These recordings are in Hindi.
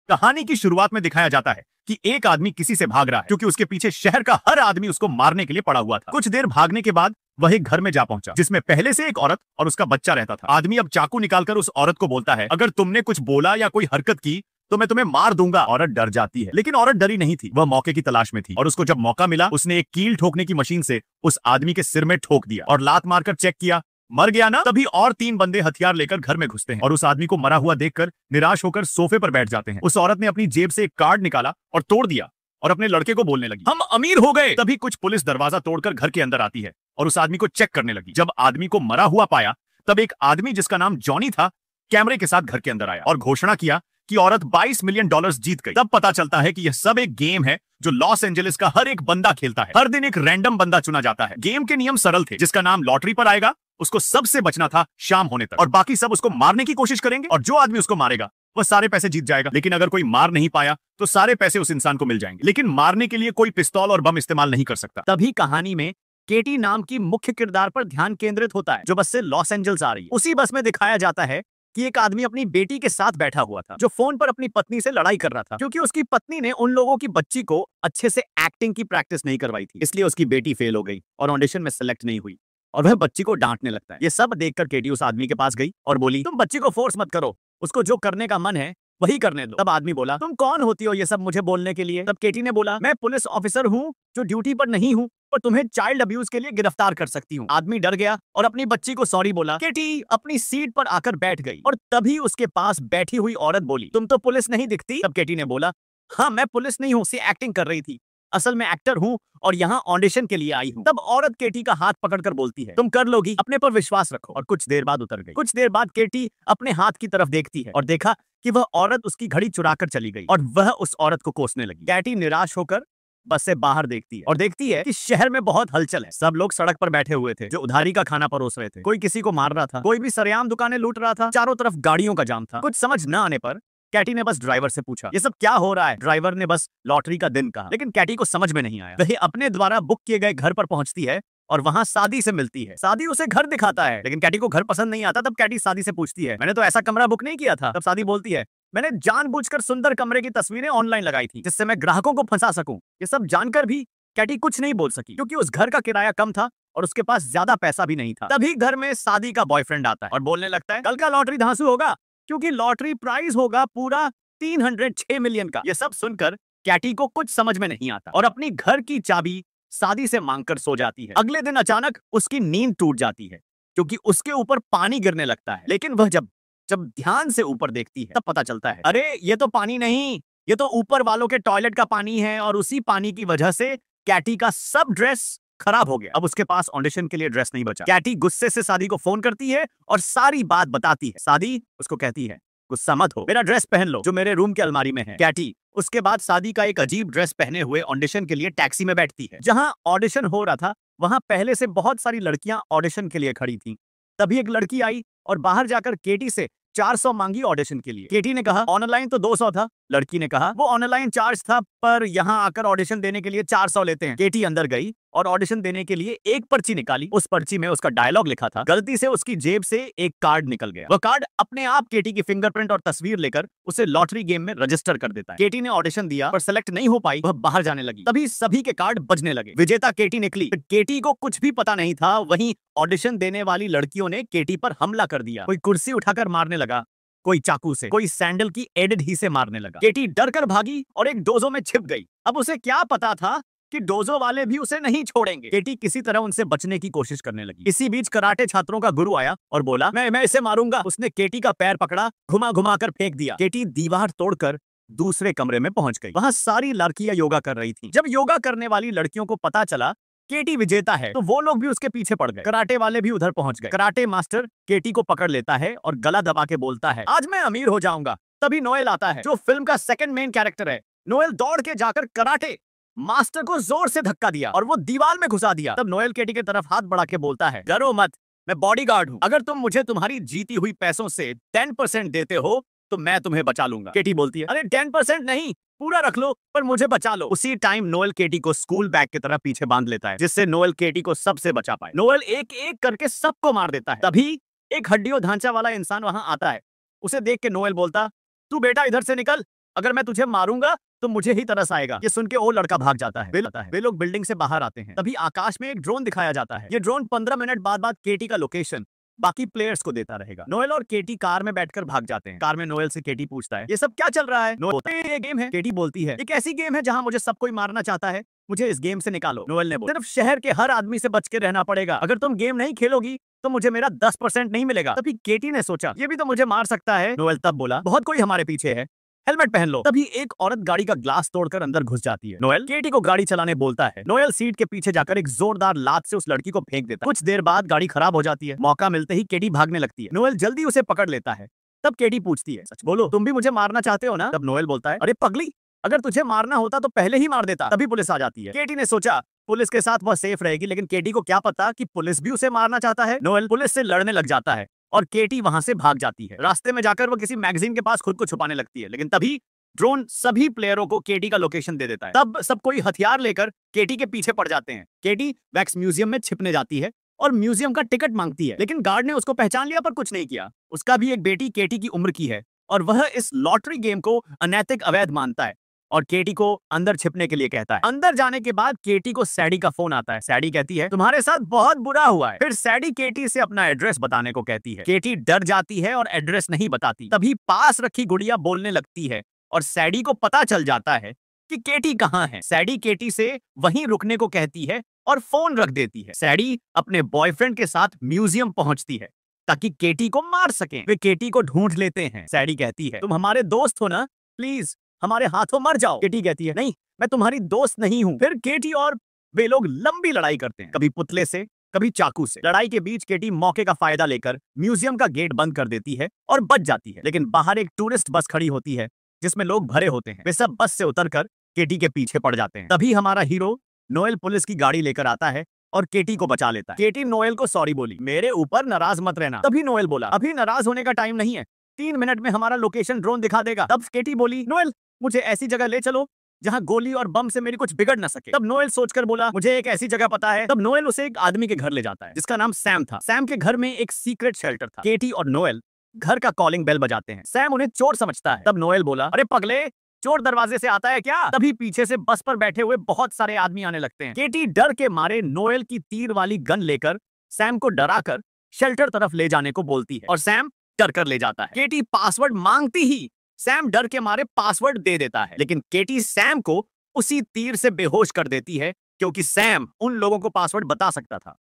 कहानी की शुरुआत में दिखाया जाता है कि एक आदमी किसी से भाग रहा है क्योंकि उसके पीछे शहर का हर आदमी उसको मारने के लिए पड़ा हुआ था। कुछ देर भागने के बाद वह एक घर में जा पहुंचा जिसमें पहले से एक औरत और उसका बच्चा रहता था। आदमी अब चाकू निकालकर उस औरत को बोलता है, अगर तुमने कुछ बोला या कोई हरकत की तो मैं तुम्हें मार दूंगा। औरत डर जाती है, लेकिन औरत डरी नहीं थी, वह मौके की तलाश में थी और उसको जब मौका मिला उसने एक कील ठोकने की मशीन से उस आदमी के सिर में ठोक दिया और लात मारकर चेक किया, मर गया ना। तभी और 3 बंदे हथियार लेकर घर में घुसते हैं और उस आदमी को मरा हुआ देखकर निराश होकर सोफे पर बैठ जाते हैं। उस औरत ने अपनी जेब से एक कार्ड निकाला और तोड़ दिया और अपने लड़के को बोलने लगी, हम अमीर हो गए। तभी कुछ पुलिस दरवाजा तोड़कर घर के अंदर आती है और उस आदमी को चेक करने लगी। जब आदमी को मरा हुआ पाया तब एक आदमी जिसका नाम जॉनी था कैमरे के साथ घर के अंदर आया और घोषणा किया कि औरत $22 मिलियन जीत गई। तब पता चलता है कि यह सब एक गेम है जो लॉस एंजलिस का हर एक बंदा खेलता है। हर दिन एक रैंडम बंदा चुना जाता है। गेम के नियम सरल थे, जिसका नाम लॉटरी पर आएगा उसको सबसे बचना था शाम होने तक और बाकी सब उसको मारने की कोशिश करेंगे और जो आदमी उसको मारेगा वह सारे पैसे जीत जाएगा। लेकिन अगर कोई मार नहीं पाया तो सारे पैसे उस इंसान को मिल जाएंगे, लेकिन मारने के लिए कोई पिस्तौल और बम इस्तेमाल नहीं कर सकता। तभी कहानी में केटी नाम की मुख्य किरदार पर ध्यान केंद्रित होता है जो बस से लॉस एंजल्स आ रही है। उसी बस में दिखाया जाता है कि एक आदमी अपनी बेटी के साथ बैठा हुआ था जो फोन पर अपनी पत्नी से लड़ाई कर रहा था क्योंकि उसकी पत्नी ने उन लोगों की बच्ची को अच्छे से एक्टिंग की प्रैक्टिस नहीं करवाई थी, इसलिए उसकी बेटी फेल हो गई और ऑडिशन में सेलेक्ट नहीं हुई और वह बच्ची को डांटने लगता है। ये सब देखकर केटी उस आदमी के पास गई और बोली, तुम बच्ची को फोर्स मत करो, उसको जो करने का मन है वही करने दो। तब आदमी बोला, तुम कौन होती हो ये सब मुझे बोलने के लिए? तब केटी ने बोला, मैं पुलिस ऑफिसर हूँ जो ड्यूटी पर नहीं हूँ और तुम्हें चाइल्ड अब्यूज के लिए गिरफ्तार कर सकती हूँ। आदमी डर गया और अपनी बच्ची को सॉरी बोला। केटी अपनी सीट पर आकर बैठ गई और तभी उसके पास बैठी हुई औरत बोली, तुम तो पुलिस नहीं दिखती। तब केटी ने बोला, हाँ मैं पुलिस नहीं हूँ, एक्टिंग कर रही थी, असल में एक्टर हूँ और यहाँ ऑडिशन के लिए आई हूँ। तब औरत केटी का हाथ पकड़कर बोलती है, तुम कर लोगी, अपने पर विश्वास रखो। और कुछ देर बाद उतर गई। कुछ देर बाद केटी अपने हाथ की तरफ देखती है और देखा कि वह औरत उसकी घड़ी चुराकर चली गई और वह उस औरत को कोसने लगी। केटी निराश होकर बस से बाहर देखती है और देखती है कि शहर में बहुत हलचल है। सब लोग सड़क पर बैठे हुए थे जो उधारी का खाना परोस रहे थे, कोई किसी को मार रहा था, कोई भी सरेआम दुकानें लूट रहा था, चारों तरफ गाड़ियों का जाम था। कुछ समझ न आने पर कैटी ने बस ड्राइवर से पूछा, ये सब क्या हो रहा है? ड्राइवर ने बस लॉटरी का दिन कहा, लेकिन कैटी को समझ में नहीं आया। वह अपने द्वारा बुक किए गए घर पर पहुंचती है और वहां सादी से मिलती है। सादी उसे घर दिखाता है, लेकिन कैटी को घर पसंद नहीं आता। तब कैटी सादी से पूछती है, मैंने तो ऐसा कमरा बुक नहीं किया था। तब सादी बोलती है, मैंने जानबूझकर सुंदर कमरे की तस्वीरें ऑनलाइन लगाई थी जिससे मैं ग्राहकों को फंसा सकूं। ये सब जानकर भी कैटी कुछ नहीं बोल सकी क्योंकि उस घर का किराया कम था और उसके पास ज्यादा पैसा भी नहीं था। तभी घर में सादी का बॉयफ्रेंड आता है और बोलने लगता है, कल का लॉटरी धांसू होगा क्योंकि लॉटरी प्राइस होगा पूरा 306 मिलियन का। ये सब सुनकर कैटी को कुछ समझ में नहीं आता और अपनी घर की चाबी सादी से मांगकर सो जाती है। अगले दिन अचानक उसकी नींद टूट जाती है क्योंकि उसके ऊपर पानी गिरने लगता है, लेकिन वह जब ध्यान से ऊपर देखती है तब पता चलता है, अरे ये तो पानी नहीं, ये तो ऊपर वालों के टॉयलेट का पानी है और उसी पानी की वजह से कैटी का सब ड्रेस खराब हो गया। अब उसके पास ऑडिशन के लिए ड्रेस नहीं बचा। कैटी गुस्से से सादी को फोन करती है और सारी बात बताती है। सादी उसको कहती है, गुस्सा मत हो, मेरा ड्रेस पहन लो जो मेरे रूम के अलमारी में है। कैटी उसके बाद सादी का एक अजीब ड्रेस पहने हुए ऑडिशन के लिए टैक्सी में बैठती है। जहां ऑडिशन हो रहा था वहां पहले से बहुत सारी लड़कियां ऑडिशन के लिए खड़ी थीं। तभी एक लड़की आई और बाहर जाकर केटी से 400 मांगी ऑडिशन के लिए। केटी ने कहा ऑनलाइन तो 200 था। लड़की ने कहा वो ऑनलाइन चार्ज था पर यहाँ आकर ऑडिशन देने के लिए 400 लेते हैं। केटी अंदर गई और ऑडिशन देने के लिए एक पर्ची निकाली। उस पर्ची में उसका डायलॉग लिखा था। गलती से उसकी जेब से एक कार्ड निकल गया। वह कार्ड अपने आप केटी की फिंगरप्रिंट और तस्वीर लेकर उसे लॉटरी गेम में रजिस्टर कर देता है। केटी ने ऑडिशन दिया पर सेलेक्ट नहीं हो पाई। वह बाहर जाने लगी। तभी सभी के कार्ड बजने लगे। विजेता केटी निकली। केटी को कुछ भी पता नहीं था। वहीं ऑडिशन देने वाली लड़कियों ने केटी पर हमला कर दिया। कोई कुर्सी उठाकर मारने लगा, कोई चाकू से, कोई सैंडल की एडेड ही से मारने लगा। केटी डर कर भागी और एक डोजो में छिप गई। अब उसे क्या पता था कि डोजो वाले भी उसे नहीं छोड़ेंगे। केटी किसी तरह उनसे बचने की कोशिश करने लगी। इसी बीच कराटे छात्रों का गुरु आया और बोला, मैं इसे मारूंगा। उसने केटी का पैर पकड़ा, घुमा घुमा कर फेंक दिया। केटी दीवार तोड़कर दूसरे कमरे में पहुंच गई। वहां सारी लड़कियां योगा कर रही थी। जब योगा करने वाली लड़कियों को पता चला केटी विजेता है तो वो लोग भी उसके पीछे पड़ गए। कराटे वाले भी उधर पहुंच गए। कराटे मास्टर केटी को पकड़ लेता है और गला दबा के बोलता है, आज मैं अमीर हो जाऊंगा। तभी नोएल आता है जो फिल्म का सेकंड मेन कैरेक्टर है। नोएल दौड़ के जाकर कराटे मास्टर को जोर से धक्का दिया और वो दीवार में घुसा दिया। तब नोएल केटी की तरफ हाथ बढ़ा के बोलता है, डरो मत, मैं बॉडीगार्ड हूँ। अगर तुम मुझे तुम्हारी जीती हुई पैसों से 10% देते हो तो मैं तुम्हें बचा लूंगा। केटी बोलती है, अरे 10% नहीं, पूरा रख लो पर मुझे बचा लो। उसी टाइम नोएल केटी को स्कूल बैग की तरह पीछे बांध लेता है जिससे नोएल केटी को सबसे बचा पाए। नोएल एक एक करके सबको मार देता है। तभी एक हड्डियों ढांचा वाला इंसान वहां आता है। उसे देख के नोएल बोलता, तू बेटा इधर से निकल, अगर मैं तुझे मारूंगा तो मुझे ही तरस आएगा। ये सुन के वो लड़का भाग जाता है। वे लोग बिल्डिंग से बाहर आते हैं। तभी आकाश में एक ड्रोन दिखाया जाता है। ये ड्रोन 15 मिनट बाद केटी का लोकेशन बाकी प्लेयर्स को देता रहेगा। नोएल और केटी कार में बैठकर भाग जाते हैं। कार में नोएल से केटी पूछता है, ये सब क्या चल रहा है? नोएल बोलता है, ये गेम है। केटी बोलती है, एक ऐसी गेम है जहां मुझे सब कोई मारना चाहता है, मुझे इस गेम से निकालो। नोएल ने बोला, सिर्फ शहर के हर आदमी से बच के रहना पड़ेगा। अगर तुम गेम नहीं खेलोगी तो मुझे मेरा 10% नहीं मिलेगा। तभी केटी ने सोचा, ये भी तो मुझे मार सकता है। नोएल तब बोला, बहुत कोई हमारे पीछे है, हेलमेट पहन लो। तभी एक औरत गाड़ी का ग्लास तोड़कर अंदर घुस जाती है। नोएल केटी को गाड़ी चलाने बोलता है। नोएल सीट के पीछे जाकर एक जोरदार लात से उस लड़की को फेंक देता है। कुछ देर बाद गाड़ी खराब हो जाती है। मौका मिलते ही केटी भागने लगती है। नोएल जल्दी उसे पकड़ लेता है। तब केटी पूछती है, सच बोलो, तुम भी मुझे मारना चाहते हो ना? तब नोएल बोलता है, अरे पगली, अगर तुझे मारना होता तो पहले ही मार देता। तभी पुलिस आ जाती है। केटी ने सोचा पुलिस के साथ वह सेफ रहेगी, लेकिन केटी को क्या पता कि पुलिस भी उसे मारना चाहता है। नोएल पुलिस से लड़ने लग जाता है और केटी वहां से भाग जाती है। रास्ते में जाकर वो किसी मैगजीन के पास खुद को छुपाने लगती है, लेकिन तभी ड्रोन सभी प्लेयरों को केटी का लोकेशन दे देता है। तब सब कोई हथियार लेकर केटी के पीछे पड़ जाते हैं। केटी वैक्स म्यूजियम में छिपने जाती है और म्यूजियम का टिकट मांगती है, लेकिन गार्ड ने उसको पहचान लिया पर कुछ नहीं किया। उसका भी एक बेटी केटी की उम्र की है और वह इस लॉटरी गेम को अनैतिक अवैध मानता है और केटी को अंदर छिपने के लिए कहता है। अंदर जाने के बाद केटी को सैडी का फोन आता है। सैडी कहती है, तुम्हारे साथ बहुत बुरा हुआ है। फिर सैडी केटी से अपना एड्रेस बताने को कहती है। केटी डर जाती है और एड्रेस नहीं बताती। तभी पास रखी गुड़िया बोलने लगती है और सैडी को पता चल जाता है कि केटी कहाँ है। सैडी केटी से वहीं रुकने को कहती है और फोन रख देती है। सैडी अपने बॉयफ्रेंड के साथ म्यूजियम पहुंचती है ताकि केटी को मार सकें। वे केटी को ढूंढ लेते हैं। सैडी कहती है, तुम हमारे दोस्त हो ना, प्लीज हमारे हाथों मर जाओ। केटी कहती है, नहीं, मैं तुम्हारी दोस्त नहीं हूं। फिर केटी और वे लोग लंबी लड़ाई करते हैं, कभी पुतले से, कभी चाकू से। लड़ाई के बीच केटी मौके का फायदा लेकर म्यूजियम का गेट बंद कर देती है और बच जाती है, लेकिन बाहर एक टूरिस्ट बस खड़ी होती है जिसमें लोग भरे होते हैं। वे सब बस से उतरकर केटी के पीछे पड़ जाते हैं। तभी हमारा हीरो नोएल पुलिस की गाड़ी लेकर आता है और केटी को बचा लेता है। केटी नोएल को सॉरी बोली, मेरे ऊपर नाराज मत रहना। तभी नोएल बोला, अभी नाराज होने का टाइम नहीं है, 3 मिनट में हमारा लोकेशन ड्रोन दिखा देगा। तब केटी बोली, नोएल मुझे ऐसी जगह ले चलो जहां गोली और बम से मेरी कुछ बिगड़ ना सके। तब नोएल सोचकर बोला, मुझे एक ऐसी जगह पता है। तब नोएल उसे एक आदमी के घर ले जाता है जिसका नाम सैम था। सैम के घर में एक सीक्रेट शेल्टर था। केटी और नोएल घर का कॉलिंग बेल बजाते हैं। सैम उन्हें चोर समझता है। तब नोएल बोला, अरे पगले, चोर दरवाजे से आता है क्या? तभी पीछे से बस पर बैठे हुए बहुत सारे आदमी आने लगते हैं। केटी डर के मारे नोएल की तीर वाली गन लेकर सैम को डराकर शेल्टर तरफ ले जाने को बोलती है और सैम डर कर ले जाता है। केटी पासवर्ड मांगती ही सैम डर के मारे पासवर्ड दे देता है, लेकिन केटी सैम को उसी तीर से बेहोश कर देती है क्योंकि सैम उन लोगों को पासवर्ड बता सकता था।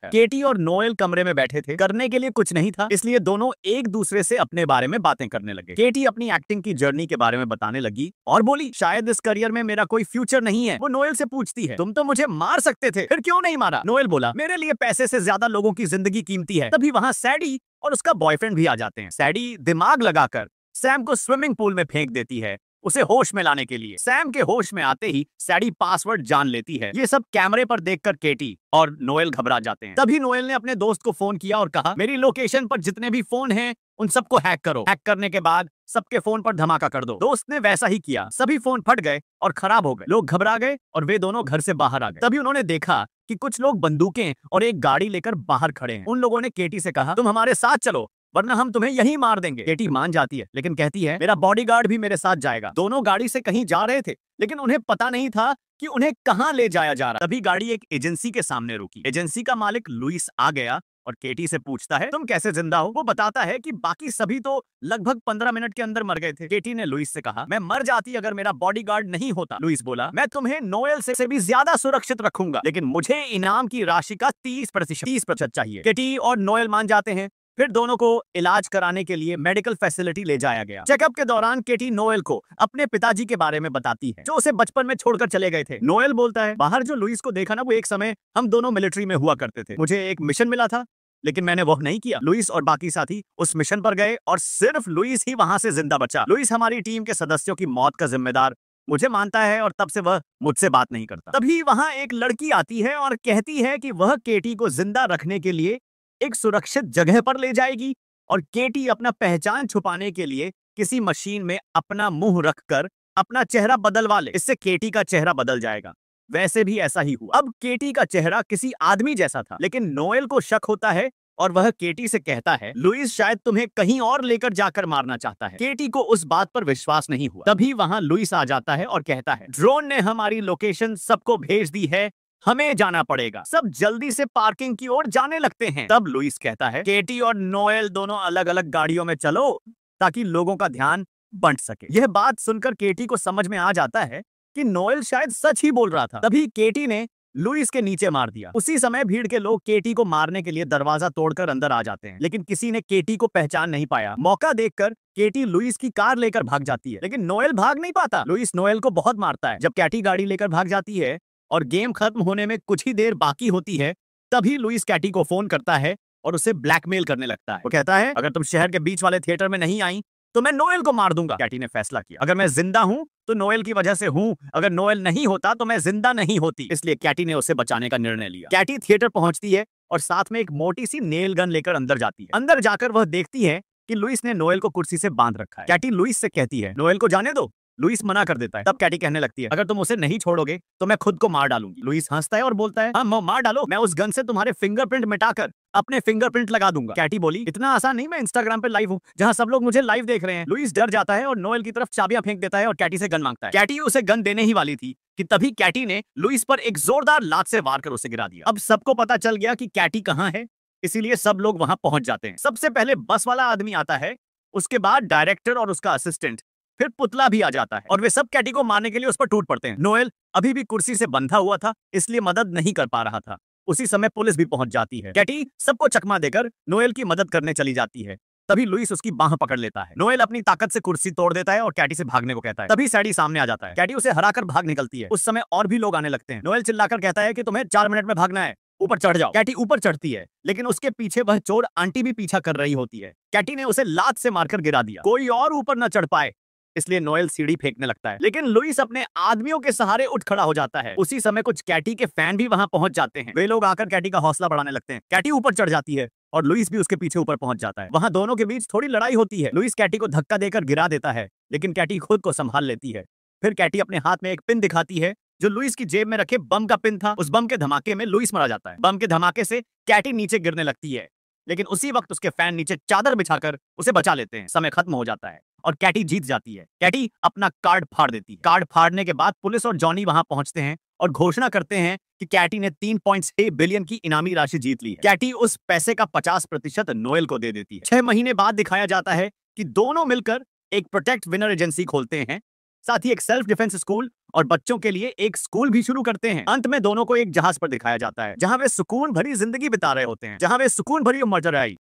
केटी और नोएल कमरे में बैठे थे, करने के लिए कुछ नहीं था, इसलिए दोनों एक दूसरे से अपने बारे में बातें करने लगे। केटी अपनी एक्टिंग की जर्नी के बारे में बताने लगी और बोली, शायद इस करियर में मेरा कोई फ्यूचर नहीं है। वो नोएल से पूछती है, तुम तो मुझे मार सकते थे, फिर क्यों नहीं मारा? नोएल बोला, मेरे लिए पैसे से ज्यादा लोगों की जिंदगी कीमती है। तभी वहां सैडी और उसका बॉयफ्रेंड भी आ जाते हैं। सैडी दिमाग लगाकर सैम को स्विमिंग पूल में फेंक देती है उसे होश में लाने के लिए। सैम के होश में आते ही सैडी पासवर्ड जान लेती है। ये सब कैमरे पर देखकर केटी और नोएल घबरा जाते हैं। तभी नोएल ने अपने दोस्त को फोन किया और कहा, मेरी लोकेशन पर जितने भी फोन हैं उन सबको हैक करो। हैक करने के बाद सबके फोन पर धमाका कर दो। दोस्त ने वैसा ही किया। सभी फोन फट गए और खराब हो गए। लोग घबरा गए और वे दोनों घर से बाहर आ गए। तभी उन्होंने देखा कि कुछ लोग बंदूकें और एक गाड़ी लेकर बाहर खड़े हैं। उन लोगों ने केटी से कहा, तुम हमारे साथ चलो वरना हम तुम्हें यहीं मार देंगे। केटी मान जाती है, लेकिन कहती है, मेरा बॉडीगार्ड भी मेरे साथ जाएगा। दोनों गाड़ी से कहीं जा रहे थे, लेकिन उन्हें पता नहीं था कि उन्हें कहां ले जाया जा रहा। तभी गाड़ी एक एजेंसी के सामने रुकी। एजेंसी का मालिक लुइस आ गया और केटी से पूछता है, तुम कैसे जिंदा हो? वो बताता है कि बाकी सभी तो लगभग 15 मिनट के अंदर मर गए थे। केटी ने लुइस से कहा, मैं मर जाती अगर मेरा बॉडीगार्ड नहीं होता। लुइस बोला, मैं तुम्हें नोएल से भी ज्यादा सुरक्षित रखूंगा, लेकिन मुझे इनाम की राशि का 30% चाहिए। केटी और नोएल मान जाते हैं। फिर दोनों को इलाज कराने के लिए मेडिकल फैसिलिटी ले जाया गया। चेकअप के दौरान केटी नोएल को अपने पिताजी के बारे में बताती है जो उसे बचपन में छोड़कर चले गए थे। नोएल बोलता है, बाहर जो लुइस को देखा ना, वो एक समय हम दोनों मिलिट्री में हुआ करते थे। मुझे एक मिशन मिला था, लेकिन मैंने वो नहीं किया। लुइस और बाकी साथी उस मिशन पर गए और सिर्फ लुइस ही वहां से जिंदा बचा। लुइस हमारी टीम के सदस्यों की मौत का जिम्मेदार मुझे मानता है और तब से वह मुझसे बात नहीं करता। तभी वहां एक लड़की आती है और कहती है कि वह केटी को जिंदा रखने के लिए एक सुरक्षित जगह पर ले जाएगी और केटी अपना पहचान छुपाने के लिए किसी मशीन में अपना मुंह रखकर अपना चेहरा बदलवा ले। इससे केटी का चेहरा बदल जाएगा। वैसे भी ऐसा ही हुआ। अब केटी का चेहरा किसी आदमी जैसा था, लेकिन नोएल को शक होता है और वह केटी से कहता है लुइस शायद तुम्हें कहीं और लेकर जाकर मारना चाहता है। केटी को उस बात पर विश्वास नहीं हुआ। तभी वहां लुइस आ जाता है और कहता है ड्रोन ने हमारी लोकेशन सबको भेज दी है, हमें जाना पड़ेगा। सब जल्दी से पार्किंग की ओर जाने लगते हैं। तब लुइस कहता है केटी और नोएल दोनों अलग अलग गाड़ियों में चलो ताकि लोगों का ध्यान बंट सके। यह बात सुनकर केटी को समझ में आ जाता है कि नोएल शायद सच ही बोल रहा था। तभी केटी ने लुइस के नीचे मार दिया। उसी समय भीड़ के लोग केटी को मारने के लिए दरवाजा तोड़कर अंदर आ जाते हैं, लेकिन किसी ने केटी को पहचान नहीं पाया। मौका देखकर केटी लुइस की कार लेकर भाग जाती है, लेकिन नोएल भाग नहीं पाता। लुइस नोएल को बहुत मारता है। जब कैटी गाड़ी लेकर भाग जाती है और गेम खत्म होने में कुछ ही देर बाकी होती है, तभी लुइस कैटी को फोन करता है और उसे ब्लैकमेल करने लगता है। वो कहता है अगर तुम शहर के बीच वाले थिएटर में नहीं आई तो मैं नोएल को मार दूंगा। कैटी ने फैसला किया अगर मैं जिंदा हूं तो नोएल की वजह से हूं, अगर नोएल नहीं होता तो मैं जिंदा नहीं होती। इसलिए कैटी ने उसे बचाने का निर्णय लिया। कैटी थिएटर पहुंचती है और साथ में एक मोटी सी नेल गन लेकर अंदर जाती है। अंदर जाकर वह देखती है कि लुइस ने नोएल को कुर्सी से बांध रखा है। कैटी लुइस से कहती है नोएल को जाने दो। लुइस मना कर देता है। तब कैटी कहने लगती है अगर तुम उसे नहीं छोड़ोगे तो मैं खुद को मार डालूंगी। लुइस हंसता है और बोलता है हाँ मार डालो, मैं उस गन से तुम्हारे फिंगरप्रिंट मिटाकर अपने फिंगरप्रिंट लगा दूंगा। कैटी बोली इतना आसान नहीं, मैं इंस्टाग्राम पे लाइव हूँ जहाँ सब लोग मुझे लाइव देख रहे हैं। लुइस डर जाता है और नोएल की तरफ चाबियां फेंक देता है और कैटी से गन मांगता है। कैटी उसे गन देने ही वाली थी कि तभी कैटी ने लुइस पर एक जोरदार लात से वार कर उसे गिरा दिया। अब सबको पता चल गया कि कैटी कहाँ है, इसीलिए सब लोग वहां पहुंच जाते हैं। सबसे पहले बस वाला आदमी आता है, उसके बाद डायरेक्टर और उसका असिस्टेंट, फिर पुतला भी आ जाता है और वे सब कैटी को मारने के लिए उस पर टूट पड़ते हैं। नोएल अभी भी कुर्सी से बंधा हुआ था, इसलिए मदद नहीं कर पा रहा था। उसी समय पुलिस भी पहुंच जाती है। कैटी सबको चकमा देकर नोएल की मदद करने चली जाती है। तभी लुइस उसकी बाह पकड़ लेता है। नोएल अपनी ताकत से कुर्सी तोड़ देता है और कैटी से भागने को कहता है। तभी सैडी सामने आ जाता है। कैटी उसे हराकर भाग निकलती है। उस समय और भी लोग आने लगते हैं। नोएल चिल्लाकर कहता है कि तुम्हें 4 मिनट में भागना है, ऊपर चढ़ जाओ। कैटी ऊपर चढ़ती है, लेकिन उसके पीछे वह चोर आंटी भी पीछा कर रही होती है। कैटी ने उसे लात से मारकर गिरा दिया, कोई और ऊपर न चढ़ पाए, इसलिए नोएल सीढ़ी फेंकने लगता है, लेकिन लुइस अपने आदमियों के सहारे उठ खड़ा हो जाता है। उसी समय कुछ कैटी के फैन भी वहां पहुंच जाते हैं। वे लोग आकर कैटी का हौसला बढ़ाने लगते हैं। कैटी ऊपर चढ़ जाती है और लुइस भी उसके पीछे ऊपर पहुंच जाता है। वहां दोनों के बीच थोड़ी लड़ाई होती है। लुइस कैटी को धक्का देकर गिरा देता है, लेकिन कैटी खुद को संभाल लेती है। फिर कैटी अपने हाथ में एक पिन दिखाती है जो लुइस की जेब में रखे बम का पिन था। उस बम के धमाके में लुइस मारा जाता है। बम के धमाके से कैटी नीचे गिरने लगती है, लेकिन उसी वक्त उसके फैन नीचे चादर बिछाकर उसे बचा लेते हैं। समय खत्म हो जाता है और कैटी जीत जाती है। कैटी अपना कार्ड फाड़ देती है। कार्ड फाड़ने के बाद पुलिस और जॉनी वहां पहुंचते हैं और घोषणा करते हैं कि कैटी ने 3.6 बिलियन की इनामी राशि जीत ली है। कैटी उस पैसे का 50% नोएल को दे देती है। 6 महीने बाद दिखाया जाता है कि दोनों मिलकर एक प्रोटेक्ट विनर एजेंसी खोलते हैं, साथ ही एक सेल्फ डिफेंस स्कूल और बच्चों के लिए एक स्कूल भी शुरू करते हैं। अंत में दोनों को एक जहाज पर दिखाया जाता है जहां वे सुकून भरी जिंदगी बिता रहे होते हैं, जहां वे सुकून भरी उम्र आई।